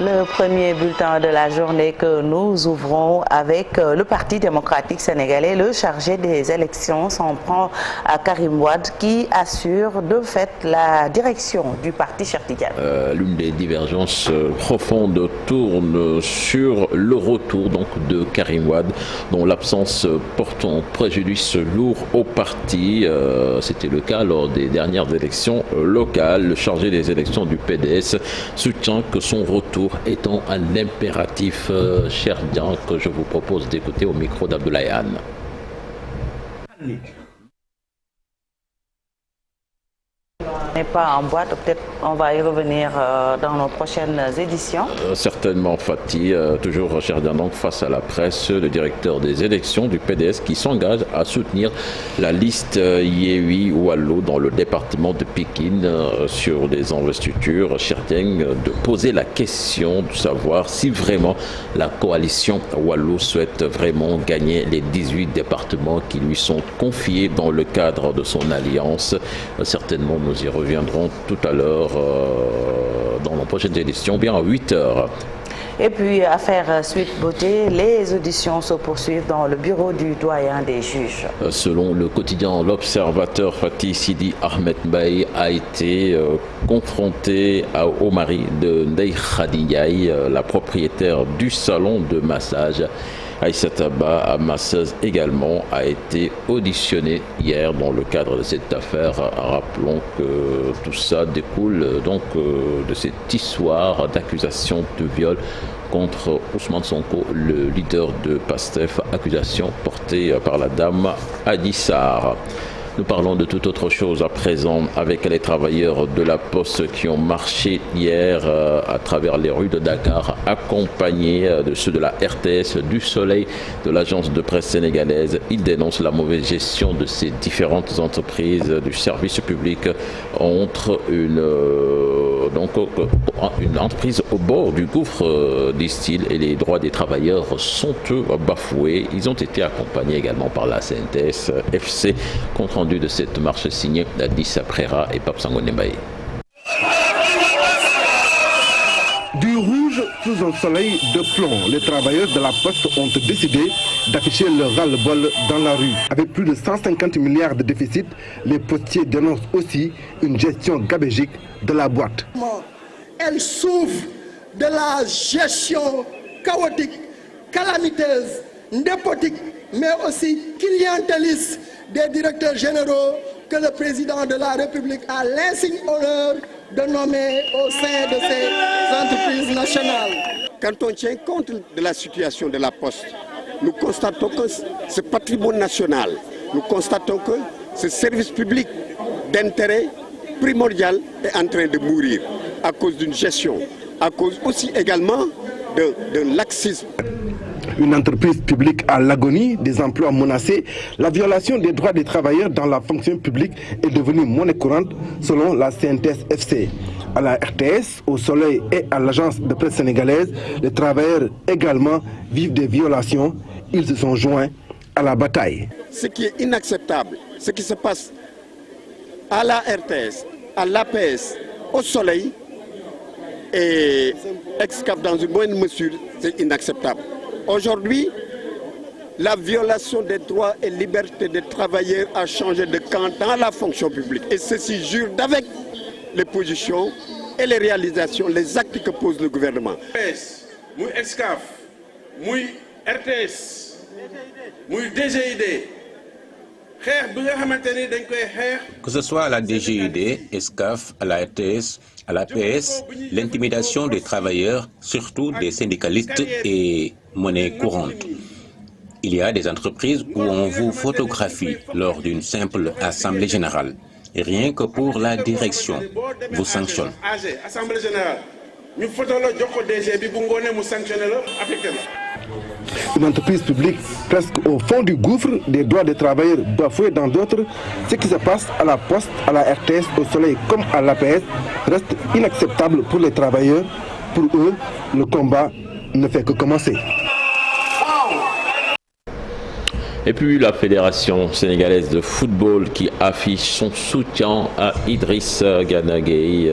Le premier bulletin de la journée que nous ouvrons avec le Parti démocratique sénégalais, le chargé des élections s'en prend à Karim Wade qui assure de fait la direction du parti Cheikh Tidiane. L'une des divergences profondes tourne sur le retour donc de Karim Wade, dont l'absence porte un préjudice lourd au parti. C'était le cas lors des dernières élections locales. Le chargé des élections du PDS soutient que son retour étant un impératif, cher Dian, que je vous propose d'écouter au micro d'Abdoulaye Anne. N'est pas en boîte, peut-être on va y revenir dans nos prochaines éditions. Certainement, Fatih, toujours cher Dian, donc face à la presse, le directeur des élections du PDS qui s'engage à soutenir la liste Yewwi Wallu dans le département de Pikine sur les investitures. Cher Dian, de poser la question de savoir si vraiment la coalition Wallu souhaite vraiment gagner les 18 départements qui lui sont confiés dans le cadre de son alliance. Certainement, nous y reviendrons tout à l'heure dans la prochaine édition, bien à 8h. Et puis, affaire Sweet Beauté, les auditions se poursuivent dans le bureau du doyen des juges. Selon le quotidien L'Observateur, Fatih Sidi Ahmed Mbaye a été confronté au mari de Ndeye Khady Ndiaye, la propriétaire du salon de massage. Aïssata Ba, masseuse également, a été auditionnée hier dans le cadre de cette affaire. Rappelons que tout ça découle donc de cette histoire d'accusation de viol contre Ousmane Sonko, le leader de PASTEF, accusation portée par la dame Adji Sarr. Nous parlons de toute autre chose à présent avec les travailleurs de la Poste qui ont marché hier à travers les rues de Dakar, accompagnés de ceux de la RTS, du Soleil, de l'agence de presse sénégalaise. Ils dénoncent la mauvaise gestion de ces différentes entreprises du service public entre une entreprise au bord du gouffre, disent-ils, et les droits des travailleurs sont eux bafoués. Ils ont été accompagnés également par la CNTS FC. Compte rendu de cette marche signée d'Adissa Prera et Pape Sango Mbaye. Du rouge sous un soleil de plomb, les travailleurs de la Poste ont décidé d'afficher leur ras-le-bol dans la rue. Avec plus de 150 milliards de déficit, les postiers dénoncent aussi une gestion gabégique de la boîte. Elle souffre de la gestion chaotique, calamiteuse, népotique, mais aussi clientéliste des directeurs généraux que le président de la République a l'insigne honneur de nommer au sein de ces entreprises nationales. Quand on tient compte de la situation de la Poste, nous constatons que ce patrimoine national, nous constatons que ce service public d'intérêt primordial est en train de mourir à cause d'une gestion, à cause aussi également de laxisme. Une entreprise publique à l'agonie, des emplois menacés, la violation des droits des travailleurs dans la fonction publique est devenue monnaie courante selon la CNTS FC. À la RTS, au Soleil et à l'agence de presse sénégalaise, les travailleurs également vivent des violations. Ils se sont joints à la bataille. Ce qui est inacceptable, ce qui se passe à la RTS, à l'APS, au Soleil et Excaf dans une bonne mesure, c'est inacceptable. Aujourd'hui, la violation des droits et libertés des travailleurs a changé de camp dans la fonction publique. Et ceci jure d'avec les positions et les réalisations, les actes que pose le gouvernement. Muy Excaf, muy RTS, muy DGID. Que ce soit à la DGID, ESCAF, à la RTS, à l'APS, l'intimidation des travailleurs, surtout des syndicalistes, est monnaie courante. Il y a des entreprises où on vous photographie lors d'une simple assemblée générale. Et rien que pour la direction, vous sanctionne. Une entreprise publique presque au fond du gouffre, des droits des travailleurs bafoués dans d'autres. Ce qui se passe à la Poste, à la RTS, au Soleil comme à l'APS reste inacceptable pour les travailleurs. Pour eux, le combat ne fait que commencer. Et puis la Fédération sénégalaise de football qui affiche son soutien à Idriss Gana Gueye,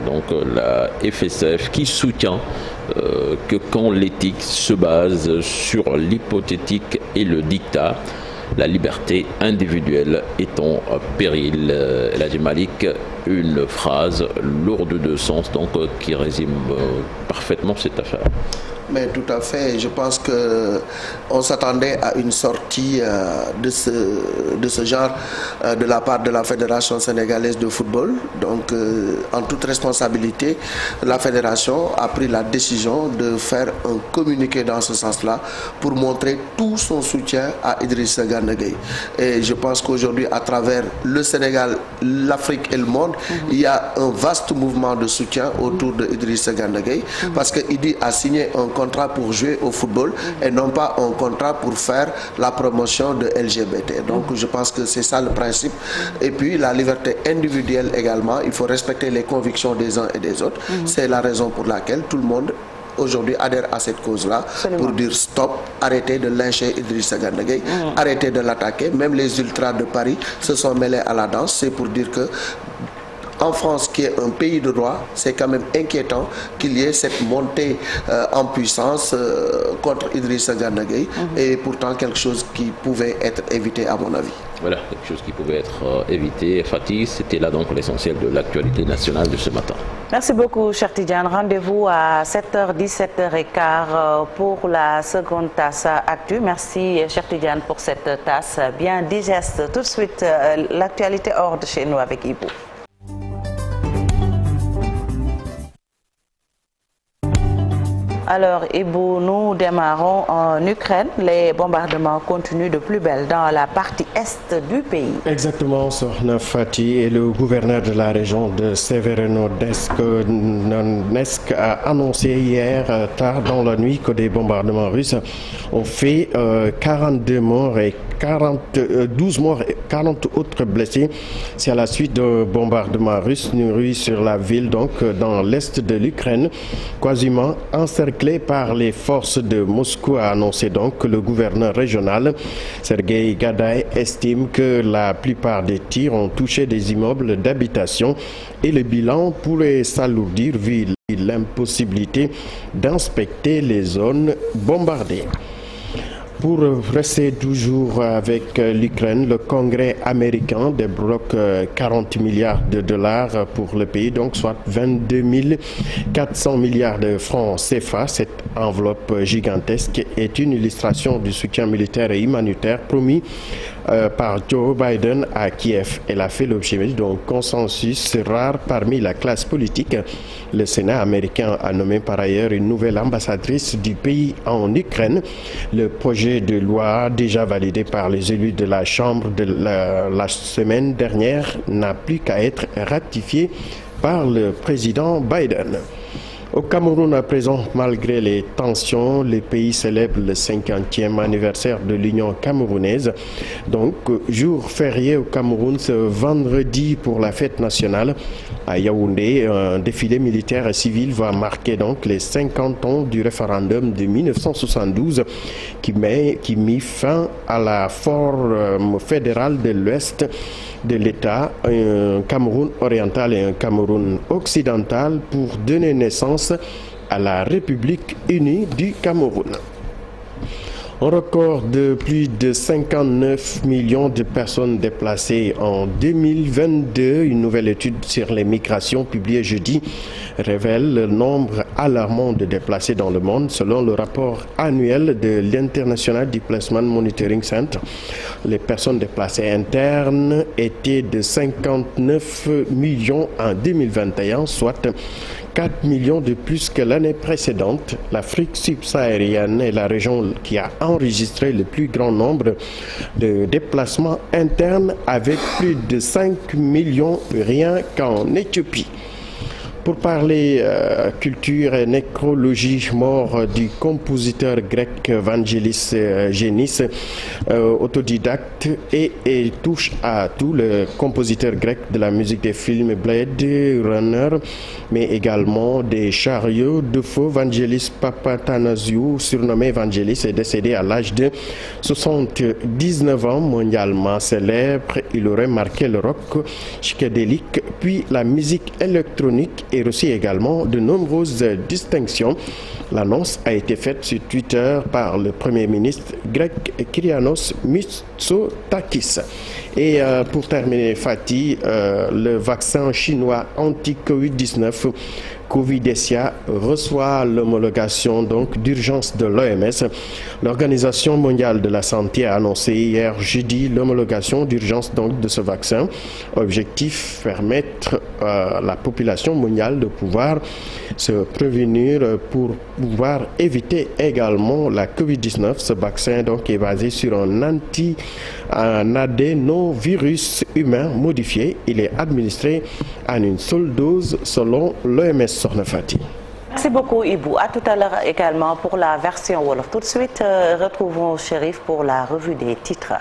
donc la FSF qui soutient que quand l'éthique se base sur l'hypothétique et le dictat, la liberté individuelle est en péril. El Hadji Malick, une phrase lourde de sens donc qui résume parfaitement cette affaire. Mais tout à fait, je pense qu'on s'attendait à une sortie de ce genre de la part de la Fédération sénégalaise de football. Donc, en toute responsabilité, la Fédération a pris la décision de faire un communiqué dans ce sens-là pour montrer tout son soutien à Idriss Gana Gueye. Et je pense qu'aujourd'hui, à travers le Sénégal, l'Afrique et le monde, il y a un vaste mouvement de soutien autour de Idriss Gana Gueye parce qu'Idi a signé un contrat pour jouer au football et non pas un contrat pour faire la promotion de LGBT. Donc je pense que c'est ça le principe. Et puis la liberté individuelle également, il faut respecter les convictions des uns et des autres. C'est la raison pour laquelle tout le monde aujourd'hui adhère à cette cause-là pour dire stop, arrêtez de lyncher Idriss Gana Gueye, arrêtez de l'attaquer. Même les ultras de Paris se sont mêlés à la danse. C'est pour dire que en France, qui est un pays de droit, c'est quand même inquiétant qu'il y ait cette montée en puissance contre Idriss Gana Gueye et pourtant quelque chose qui pouvait être évité à mon avis. Voilà, quelque chose qui pouvait être évité. Fatih, c'était là donc l'essentiel de l'actualité nationale de ce matin. Merci beaucoup, cher Tidiane. Rendez-vous à 7h, 17h15 pour la seconde tasse Actu. Merci, cher Tidiane, pour cette tasse bien digeste. Tout de suite, l'actualité hors de chez nous avec Ibou. Alors, Ibou, nous démarrons en Ukraine. Les bombardements continuent de plus belle dans la partie est du pays. Exactement, Sokhna Fatih, et le gouverneur de la région de Severodonetsk a annoncé hier tard dans la nuit que des bombardements russes ont fait 42 morts et 12 morts et 40 autres blessés. C'est à la suite de bombardements russes sur la ville, donc dans l'est de l'Ukraine, quasiment encerclée par les forces de Moscou, a annoncé donc que le gouverneur régional, Sergueï Gadaï, estime que la plupart des tirs ont touché des immeubles d'habitation et le bilan pourrait s'alourdir vu l'impossibilité d'inspecter les zones bombardées. Pour rester toujours avec l'Ukraine, le Congrès américain débloque 40 milliards de dollars pour le pays, donc soit 22 400 milliards de francs CFA. Cette enveloppe gigantesque est une illustration du soutien militaire et humanitaire promis par Joe Biden à Kiev. Elle a fait l'objet d'un consensus rare parmi la classe politique. Le Sénat américain a nommé par ailleurs une nouvelle ambassadrice du pays en Ukraine. Le projet de loi déjà validé par les élus de la Chambre de la semaine dernière n'a plus qu'à être ratifié par le président Biden. Au Cameroun à présent, malgré les tensions, le pays célèbre le 50e anniversaire de l'Union camerounaise. Donc, jour férié au Cameroun ce vendredi pour la fête nationale. À Yaoundé, un défilé militaire et civil va marquer donc les 50 ans du référendum de 1972 qui mit fin à la forme fédérale de l'Ouest de l'État, un Cameroun oriental et un Cameroun occidental pour donner naissance à la République unie du Cameroun. Un record de plus de 59 millions de personnes déplacées en 2022. Une nouvelle étude sur les migrations publiée jeudi révèle le nombre alarmant de déplacés dans le monde. Selon le rapport annuel de l'International Displacement Monitoring Center, les personnes déplacées internes étaient de 59 millions en 2021, soit 4 millions de plus que l'année précédente. L'Afrique subsaharienne est la région qui a enregistré le plus grand nombre de déplacements internes avec plus de 5 millions rien qu'en Éthiopie. Pour parler culture et nécrologie, mort du compositeur grec Vangelis Génis, autodidacte et touche à tout, le compositeur grec de la musique des films Blade Runner, mais également des chariots de feu. Vangelis Papatanasiou, surnommé Vangelis, est décédé à l'âge de 79 ans, mondialement célèbre. Il aurait marqué le rock psychédélique, puis la musique électronique et reçu également de nombreuses distinctions. L'annonce a été faite sur Twitter par le Premier ministre grec Kyrianos Mitsotakis. Et pour terminer, Fatih, le vaccin chinois anti-Covid-19 Covidesia reçoit l'homologation d'urgence de l'OMS. L'Organisation mondiale de la santé a annoncé hier jeudi l'homologation d'urgence de ce vaccin. Objectif, permettre à la population mondiale de pouvoir se prévenir pour pouvoir éviter également la Covid-19. Ce vaccin est basé sur un adénovirus humain modifié. Il est administré en une seule dose selon l'OMS. Merci beaucoup Ibou. À tout à l'heure également pour la version Wolof. Tout de suite, retrouvons Chérif pour la revue des titres.